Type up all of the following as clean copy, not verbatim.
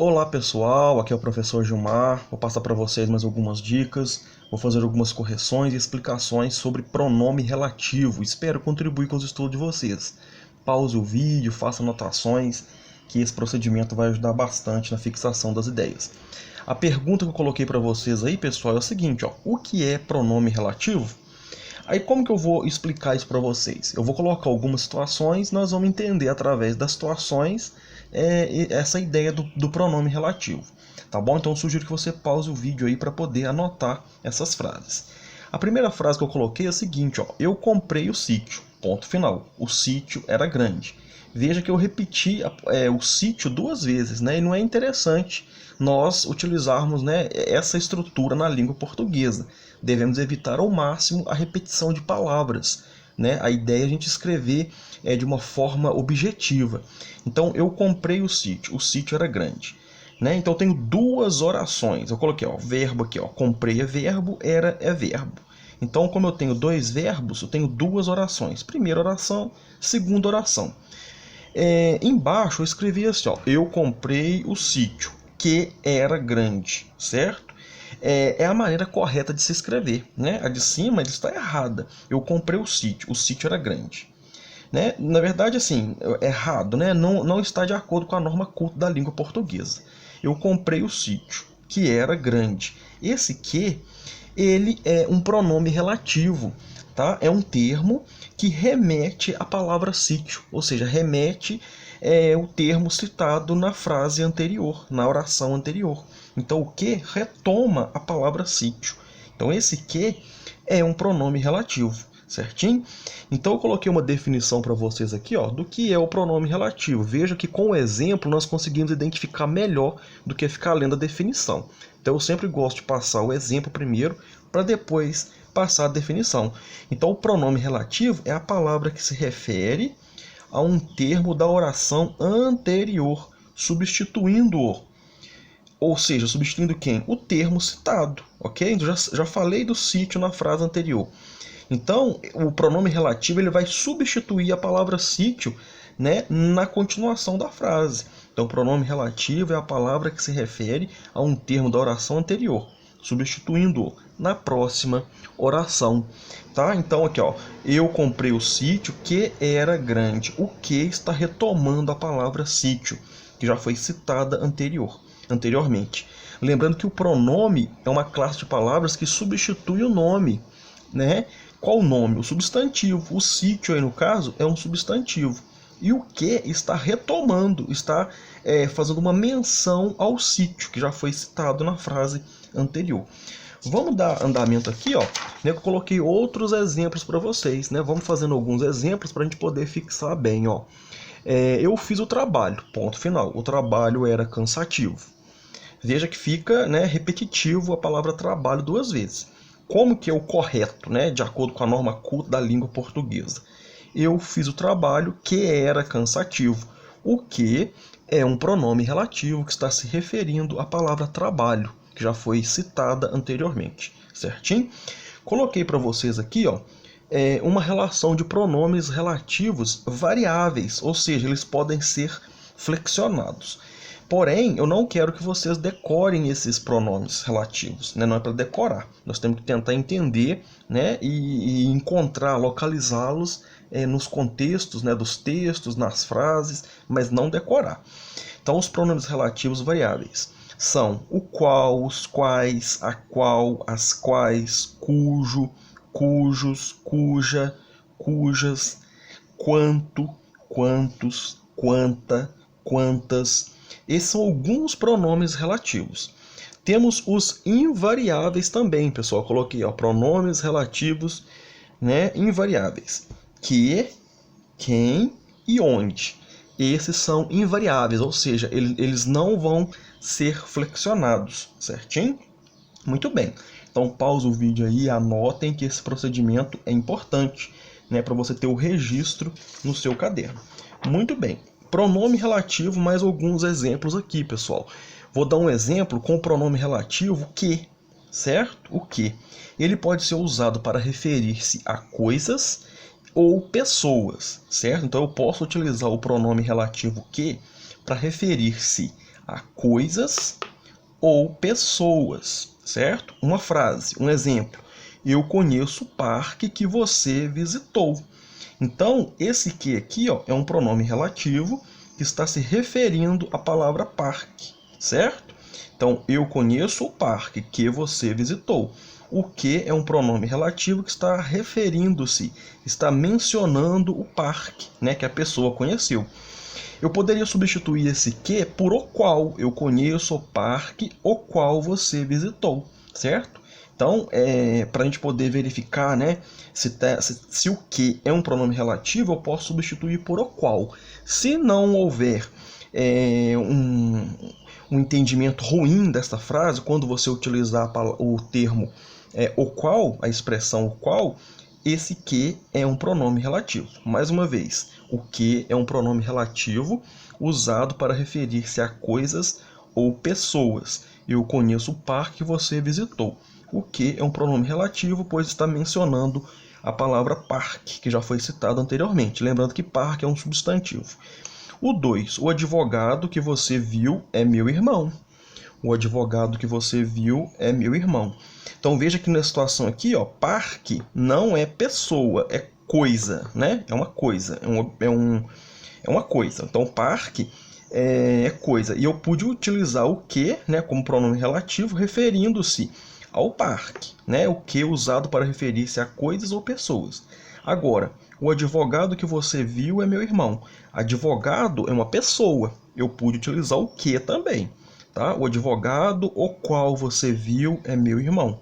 Olá pessoal, aqui é o professor Gilmar. Vou passar para vocês mais algumas dicas, vou fazer algumas correções e explicações sobre pronome relativo. Espero contribuir com os estudos de vocês. Pause o vídeo, faça anotações, que esse procedimento vai ajudar bastante na fixação das ideias. A pergunta que eu coloquei para vocês aí, pessoal, é o seguinte, ó: o que é pronome relativo? Aí como que eu vou explicar isso para vocês? Eu vou colocar algumas situações, nós vamos entender através das situações essa ideia do pronome relativo. Tá bom? Então eu sugiro que você pause o vídeo aí para poder anotar essas frases. A primeira frase que eu coloquei é a seguinte, ó: eu comprei o sítio, ponto final. O sítio era grande. Veja que eu repeti o sítio duas vezes, né? E não é interessante nós utilizarmos, né, essa estrutura na língua portuguesa. Devemos evitar ao máximo a repetição de palavras, né? A ideia é a gente escrever de uma forma objetiva. Então, eu comprei o sítio era grande. Né? Então, eu tenho duas orações. Eu coloquei verbo aqui, comprei é verbo, era é verbo. Então, como eu tenho dois verbos, eu tenho duas orações. Primeira oração, segunda oração. Embaixo eu escrevi assim, eu comprei o sítio, que era grande, certo? É a maneira correta de se escrever, né? A de cima está errada. Eu comprei o sítio era grande. Né? Na verdade, assim, errado, né? Não está de acordo com a norma culta da língua portuguesa. Eu comprei o sítio, que era grande. Esse que, ele é um pronome relativo, tá? É um termo que remete à palavra sítio, ou seja, remete o termo citado na frase anterior, na oração anterior. Então, o que retoma a palavra sítio. Então, esse que é um pronome relativo, certinho? Então, eu coloquei uma definição para vocês aqui, do que é o pronome relativo. Veja que com o exemplo nós conseguimos identificar melhor do que ficar lendo a definição. Então, eu sempre gosto de passar o exemplo primeiro, para depois passar a definição. Então, o pronome relativo é a palavra que se refere a um termo da oração anterior, substituindo-o. Ou seja, substituindo quem? O termo citado, ok? Já falei do sítio na frase anterior. Então, o pronome relativo ele vai substituir a palavra sítio, né, na continuação da frase. Então, o pronome relativo é a palavra que se refere a um termo da oração anterior, substituindo-o na próxima oração. Tá? Então, aqui, eu comprei o sítio que era grande. O que está retomando a palavra sítio, que já foi citada anteriormente. Lembrando que o pronome é uma classe de palavras que substitui o nome, né? Qual o nome? O substantivo. O sítio aí no caso é um substantivo. E o que está retomando, está fazendo uma menção ao sítio, que já foi citado na frase anterior. Vamos dar andamento aqui, né? Eu coloquei outros exemplos para vocês, né? Vamos fazendo alguns exemplos para a gente poder fixar bem, eu fiz o trabalho, ponto final. O trabalho era cansativo. Veja que fica, né, repetitivo a palavra trabalho duas vezes. Como que é o correto, né, de acordo com a norma culta da língua portuguesa? Eu fiz o trabalho que era cansativo. O que é um pronome relativo que está se referindo à palavra trabalho, que já foi citada anteriormente, certinho? Coloquei para vocês aqui, uma relação de pronomes relativos variáveis, ou seja, eles podem ser flexionados. Porém, eu não quero que vocês decorem esses pronomes relativos, né? Não é para decorar. Nós temos que tentar entender, né? e encontrar, localizá-los nos contextos, né? Dos textos, nas frases, mas não decorar. Então, os pronomes relativos variáveis são o qual, os quais, a qual, as quais, cujo, cujos, cuja, cujas, quanto, quantos, quanta, quantas. Esses são alguns pronomes relativos. Temos os invariáveis também, pessoal. Eu coloquei pronomes relativos, né, invariáveis. Que, quem e onde. Esses são invariáveis, ou seja, eles não vão ser flexionados, certinho? Muito bem. Então pausa o vídeo aí e anotem que esse procedimento é importante, né, para você ter o registro no seu caderno. Muito bem. Pronome relativo, mais alguns exemplos aqui, pessoal. Vou dar um exemplo com o pronome relativo que, certo? O que. Ele pode ser usado para referir-se a coisas ou pessoas, certo? Então eu posso utilizar o pronome relativo que para referir-se a coisas ou pessoas, certo? Uma frase, um exemplo. Eu conheço o parque que você visitou. Então, esse que aqui, ó, é um pronome relativo que está se referindo à palavra parque, certo? Então, eu conheço o parque que você visitou. O que é um pronome relativo que está referindo-se, está mencionando o parque, né, que a pessoa conheceu. Eu poderia substituir esse que por o qual. Eu conheço o parque o qual você visitou, certo? Então, para a gente poder verificar, né, se o que é um pronome relativo, eu posso substituir por o qual. Se não houver um entendimento ruim desta frase, quando você utilizar o termo o qual, a expressão o qual, esse que é um pronome relativo. Mais uma vez, o que é um pronome relativo usado para referir-se a coisas ou pessoas. Eu conheço o parque que você visitou. O que é um pronome relativo, pois está mencionando a palavra parque, que já foi citada anteriormente. Lembrando que parque é um substantivo. O 2. O advogado que você viu é meu irmão. O advogado que você viu é meu irmão. Então veja que na situação aqui, ó, parque não é pessoa, é coisa, né? É uma coisa, é uma coisa. Então parque é coisa. E eu pude utilizar o que, né, como pronome relativo, referindo-se ao parque, né? O que usado para referir-se a coisas ou pessoas. Agora, o advogado que você viu é meu irmão. Advogado é uma pessoa. Eu pude utilizar o que também. Tá? O advogado o qual você viu é meu irmão.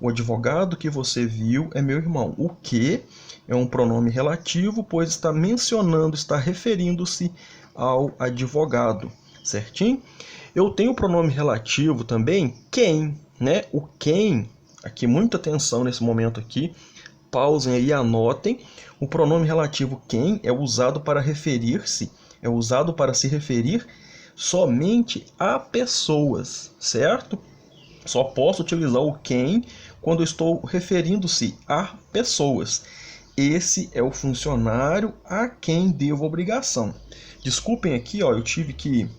O advogado que você viu é meu irmão. O que é um pronome relativo, pois está mencionando, está referindo-se ao advogado, certinho? Eu tenho o pronome relativo também, quem, né? O quem, aqui muita atenção nesse momento aqui, pausem aí e anotem. O pronome relativo quem é usado para referir-se, é usado para se referir somente a pessoas, certo? Só posso utilizar o quem quando estou referindo-se a pessoas. Esse é o funcionário a quem devo obrigação. Desculpem aqui, ó, eu tive que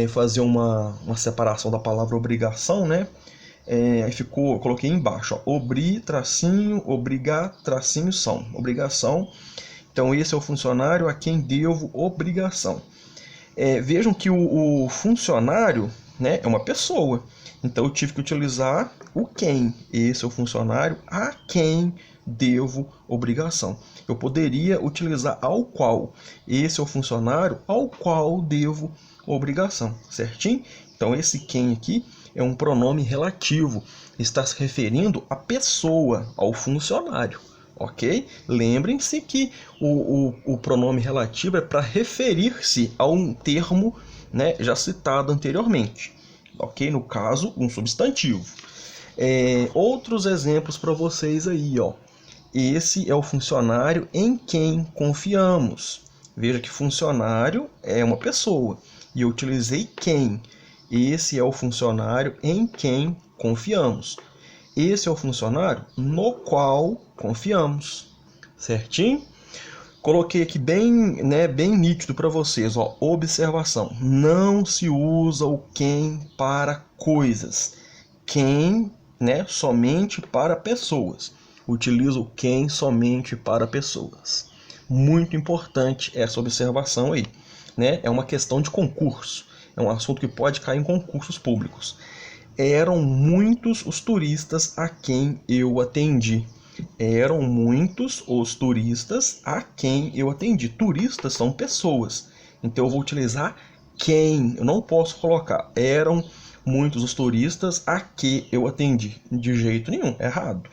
fazer uma separação da palavra obrigação, né? Aí ficou, eu coloquei embaixo, ó, obrigar, são. Obrigação. Então esse é o funcionário a quem devo obrigação. Vejam que o funcionário, né, é uma pessoa. Então eu tive que utilizar o quem. Esse é o funcionário a quem devo obrigação. Eu poderia utilizar ao qual. Esse é o funcionário ao qual devo obrigação, certinho? Então esse quem aqui é um pronome relativo. Está se referindo à pessoa, ao funcionário. Ok? Lembrem-se que o pronome relativo é para referir-se a um termo, né, já citado anteriormente. Ok? No caso, um substantivo. Outros exemplos para vocês aí, ó. Esse é o funcionário em quem confiamos. Veja que funcionário é uma pessoa. E eu utilizei quem. Esse é o funcionário em quem confiamos. Esse é o funcionário no qual confiamos. Certinho? Coloquei aqui bem, né, bem nítido para vocês, ó, observação. Não se usa o quem para coisas. Quem, né, somente para pessoas. Utiliza o quem somente para pessoas. Muito importante essa observação aí, né? É uma questão de concurso. É um assunto que pode cair em concursos públicos. Eram muitos os turistas a quem eu atendi. Eram muitos os turistas a quem eu atendi. Turistas são pessoas. Então eu vou utilizar quem. Eu não posso colocar eram muitos os turistas a que eu atendi. De jeito nenhum, errado.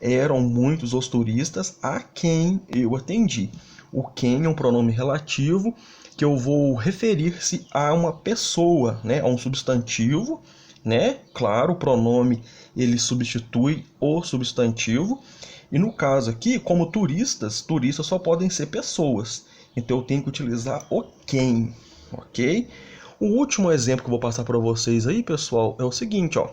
Eram muitos os turistas a quem eu atendi. O quem é um pronome relativo que eu vou referir-se a uma pessoa, né, a um substantivo, né? Claro, o pronome ele substitui o substantivo. E no caso aqui, como turistas só podem ser pessoas. Então eu tenho que utilizar o quem, ok? O último exemplo que eu vou passar para vocês aí, pessoal, é o seguinte, ó.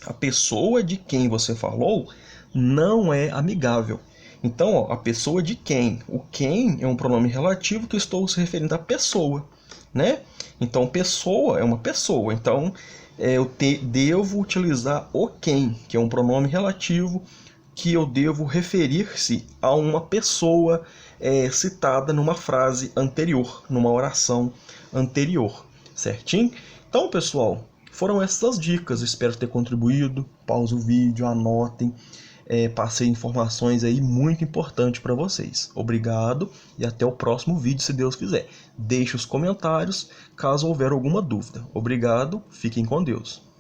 A pessoa de quem você falou não é amigável. Então, ó, a pessoa de quem? O quem é um pronome relativo que estou se referindo à pessoa. né? Então, pessoa é uma pessoa. Então, devo utilizar o quem, que é um pronome relativo, que eu devo referir-se a uma pessoa citada numa frase anterior, numa oração anterior, certinho? Então, pessoal, foram essas dicas. Espero ter contribuído. Pause o vídeo, anotem. Passei informações aí muito importantes para vocês. Obrigado e até o próximo vídeo, se Deus quiser. Deixe os comentários caso houver alguma dúvida. Obrigado, fiquem com Deus.